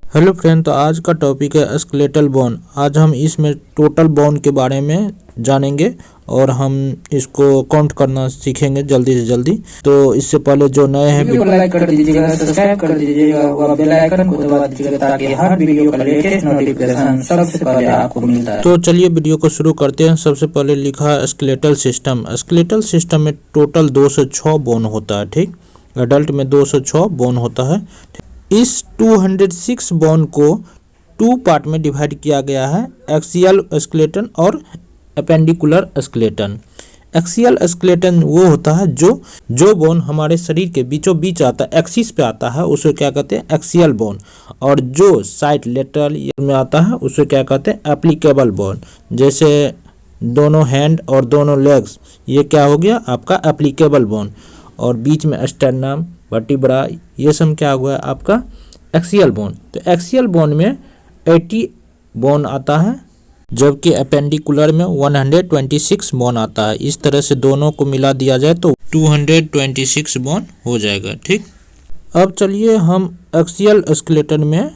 Hello friend, तो आज का टॉपिक है स्केलेटल बोन। आज हम इसमें टोटल बोन के बारे में जानेंगे और हम इसको काउंट करना सीखेंगे जल्दी से जल्दी। तो इससे पहले जो नए हैं वीडियो को लाइक कर दीजिएगा, सब्सक्राइब कर दीजिएगा और बेल आइकन को दबा दीजिएगा ताकि हर वीडियो का लेटेस्ट नोटिफिकेशन सबसे पहले आपको मिलता है। तो चलिए वीडियो को शुरू करते हैं। सबसे पहले लिखा है स्केलेटल सिस्टम। स्केलेटल सिस्टम में टोटल 206 बोन होता है। ठीक, एडल्ट में 206 बोन होता है। इस 206 बोन को 2 पार्ट में डिवाइड किया गया है, एक्सियल स्केलेटन और एपेंडिकुलर स्केलेटन। एक्सियल स्केलेटन वो होता है जो बोन हमारे शरीर के बीचों बीच आता है, एक्सिस पे आता है, उसे क्या कहते हैं, एक्सियल बोन। और जो साइड लेटरल में आता है उसे क्या कहते हैं, एप्लीकेबल बोन। जैसे दोनों हैंड और दोनों लेग्स, ये क्या हो गया आपका एप्लीकेबल बोन। और बीच में स्टर्नम, वर्टिब्रा, ये सब क्या हुआ है आपका एक्सियल बोन। तो एक्सियल बोन में 80 बोन आता है, जबकि एपेंडिकुलर में 126 बोन आता है। इस तरह से दोनों को मिला दिया जाए तो 226 बोन हो जाएगा। ठीक, अब चलिए हम एक्सियल स्केलेटन में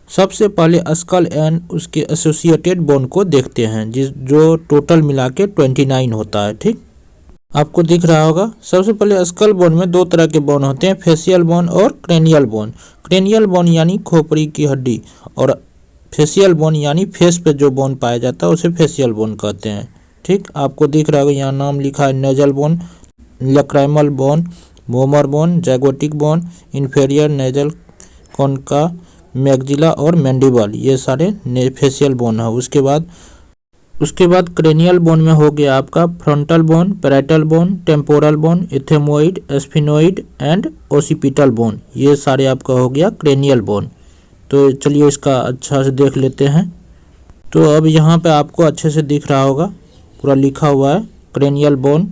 सबसे पहले स्कल एंड उसके एसोसिएटेड बोन को देखते हैं, जो टोटल मिला के 29 होता है। ठीक, आपको दिख रहा होगा। सबसे पहले स्कल बोन में 2 तरह के बोन होते हैं, फेशियल बोन और क्रेनियल बोन। क्रेनियल बोन यानी खोपड़ी की हड्डी, और फेशियल बोन यानी फेस पे जो बोन पाया जाता है उसे फेशियल बोन कहते हैं। ठीक, आपको दिख रहा होगा, यहाँ नाम लिखा है nasal bone, lacrimal bone, vomer bone, zygomatic bone, inferior nasal concha, maxilla और मैंडिबल, ये सारे फेशियल बोन है। उसके बाद क्रेनियल बोन में हो गया आपका frontal bone, parietal bone, temporal bone, ethmoid, sphenoid and occipital bone, ये सारे आपका हो गया क्रेनियल बोन। तो चलिए इसका अच्छा से देख लेते हैं। तो अब यहाँ पे आपको अच्छे से दिख रहा होगा, पूरा लिखा हुआ है क्रेनियल बोन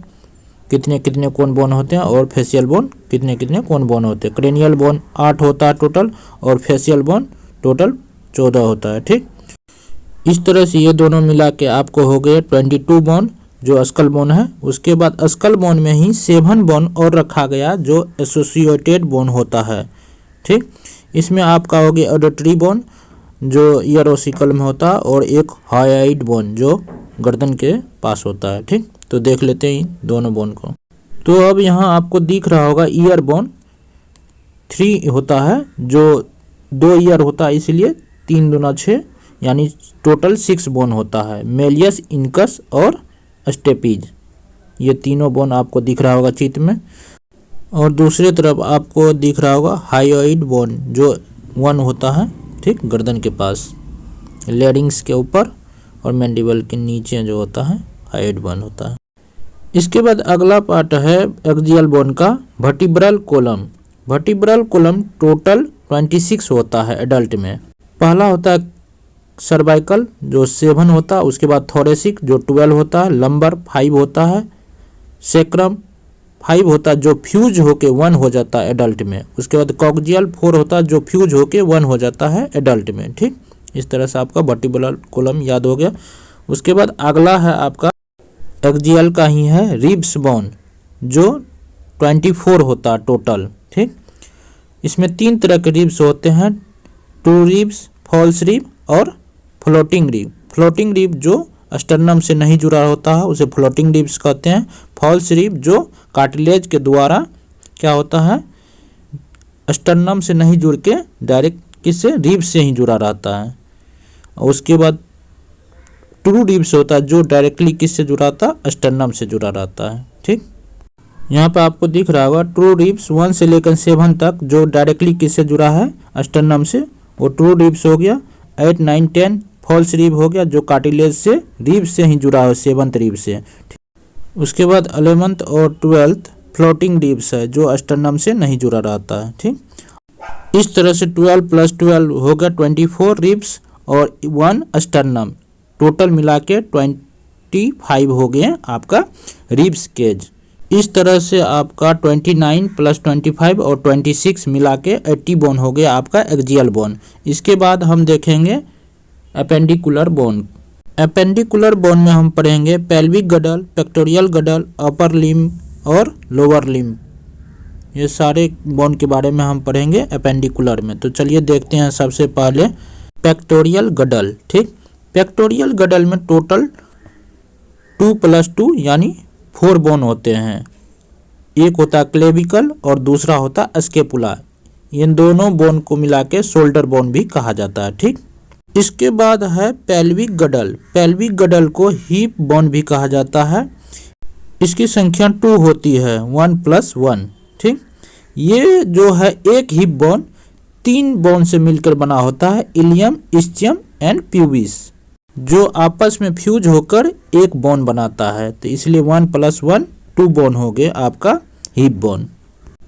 कितने कितने कौन बोन होते हैं और फेशियल बोन कितने कितने कौन बोन होते हैं। क्रेनियल बोन 8 होता है टोटल, और फेशियल बोन टोटल 14 होता है। ठीक, इस तरह से ये दोनों मिला के आपको हो गए 22 बोन जो स्कल बोन है। उसके बाद स्कल बोन में ही 7 बोन और रखा गया जो एसोसिएटेड बोन होता है। ठीक, इसमें आपका हो गया ऑडिटरी बोन जो ईयर ओसिकल में होता है, और एक हायोइड बोन जो गर्दन के पास होता है। ठीक, तो देख लेते हैं दोनों बोन को। तो अब यहाँ आपको दिख रहा होगा ईयर बोन 3 होता है, जो 2 ईयर होता है, इसलिए 3 दूना 6 यानी टोटल 6 बोन होता है। मेलियस, इनकस और स्टेपीज, ये तीनों बोन आपको दिख रहा होगा चित्र में। और दूसरी तरफ आपको दिख रहा होगा हायोइड बोन जो 1 होता है। ठीक, गर्दन के पास, लेरिंग्स के ऊपर और मैंडिबल के नीचे जो होता है हायोइड बोन होता है। इसके बाद अगला पार्ट है एक्सियल बोन का vertebral column. Vertebral column total 26 होता है एडल्ट में। पहला होता है सर्वाइकल जो 7 होता है, उसके बाद थोरेसिक जो 12 होता है, लंबर 5 होता है, सेक्रम 5 होता है जो फ्यूज होके 1 हो जाता है एडल्ट में। उसके बाद कॉक्जियल 4 होता है जो फ्यूज होके 1 हो जाता है एडल्ट में। ठीक, इस तरह से आपका वर्टिब्रल कोलम याद हो गया। उसके बाद अगला है आपका एक्सियल का ही है रिब्स बोन जो 24 होता है टोटल। ठीक, इसमें 3 तरह के रिब्स होते हैं, ट्रू रिब्स, फॉल्स रिब और फ्लोटिंग रिब। फ्लोटिंग रिब जो स्टर्नम से नहीं जुड़ा होता है उसे फ्लोटिंग रिब्स कहते हैं। फॉल्स रिब जो कार्टिलेज के द्वारा क्या होता है, स्टर्नम से नहीं जुड़ के डायरेक्ट किससे, रिब से ही जुड़ा रहता है। और उसके बाद ट्रू रिब्स होता है जो डायरेक्टली किससे जुड़ा था, स्टर्नम से जुड़ा रहता है। ठीक, यहाँ पे आपको दिख रहा होगा ट्रू रिब्स 1 से लेकर 7 तक जो डायरेक्टली किससे जुड़ा है, स्टर्नम से, वो ट्रू रिब्स हो गया। 8, 9, 10 फॉल्स रिब हो गया जो कार्टिलेज से, रिब से ही जुड़ा है, 7th रिब से। उसके बाद 11th और 12th फ्लोटिंग रिब्स है जो स्टर्नम से नहीं जुड़ा रहता है। ठीक, इस तरह से 12 + 12 हो गया 24 रिब्स और 1 स्टर्नम, टोटल मिला के 25 हो गए आपका रिब्स केज। इस तरह से आपका 29 + 25 और 26 मिला के 80 बोन हो गया आपका एक्सियल बोन। इसके बाद हम देखेंगे एपेंडिकुलर बोन। एपेंडिकुलर बोन में हम पढ़ेंगे पेल्विक गडल, पेक्टोरियल गडल, अपर लिम्ब और लोअर लिम्ब, ये सारे बोन के बारे में हम पढ़ेंगे एपेंडिकुलर में। तो चलिए देखते हैं सबसे पहले पेक्टोरियल गडल। ठीक, पेक्टोरियल गडल में टोटल 2 + 2 यानी 4 बोन होते हैं। एक होता क्लेविकल और दूसरा होता स्केपुला। इन दोनों बोन को मिला के शोल्डर बोन भी कहा जाता है। ठीक, इसके बाद है पेल्विक गडल। पेल्विक गडल को हिप बोन भी कहा जाता है। इसकी संख्या 2 होती है, 1 + 1। ठीक, ये जो है एक हिप बोन 3 बोन से मिलकर बना होता है, इलियम, इस्चियम एंड प्यूबिस, जो आपस में फ्यूज होकर एक बोन बनाता है। तो इसलिए 1 + 1 2 बोन हो गए आपका हिप बोन।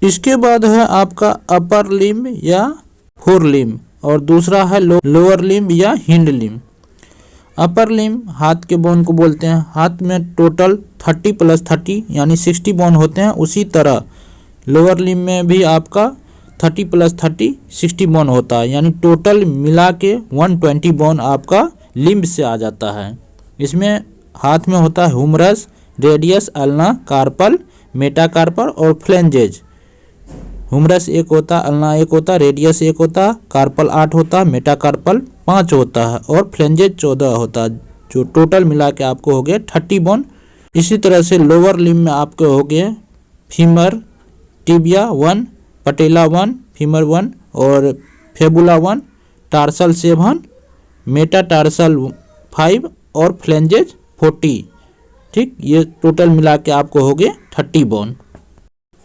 इसके बाद है आपका अपर लिम्ब या फोर लिम्ब और दूसरा है लोअर लिम्ब या हिंड लिम्ब। अपर लिम्ब हाथ के बोन को बोलते हैं। हाथ में टोटल 30 + 30 यानी 60 बोन होते हैं। उसी तरह लोअर लिम्ब में भी आपका 30 + 30 60 बोन होता है, यानी टोटल मिला के 120 बोन आपका लिम्ब से आ जाता है। इसमें हाथ में होता है humerus, radius, ulna, carpal, metacarpal और फ्लेंजेज। ह्यूमरस 1 होता, अल्ना 1 होता, रेडियस 1 होता, कार्पल 8 होता, मेटाकार्पल 5 होता है और फ्लेंजेज 14 होता है, जो टोटल मिला के आपको हो गए 30 बोन। इसी तरह से लोअर लिम्ब में आपके हो गए फीमर, टिबिया 1, पटेला 1, फीमर 1 और फेबुला 1, टार्सल 7, मेटाटार्सल 5 और फ्लेंजेज 40। ठीक, ये टोटल मिला के आपको हो गए 30 बोन।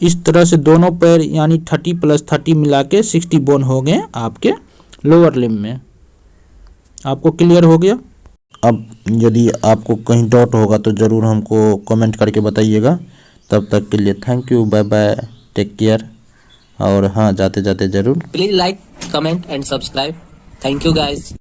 इस तरह से दोनों पैर यानी 30 + 30 मिला के 60 बोन हो गए आपके लोअर लिम्ब में। आपको क्लियर हो गया? अब यदि आपको कहीं डाउट होगा तो ज़रूर हमको कमेंट करके बताइएगा। तब तक के लिए thank you, bye bye, take care. और हाँ, जाते जाते ज़रूर please like, comment and subscribe. Thank you guys.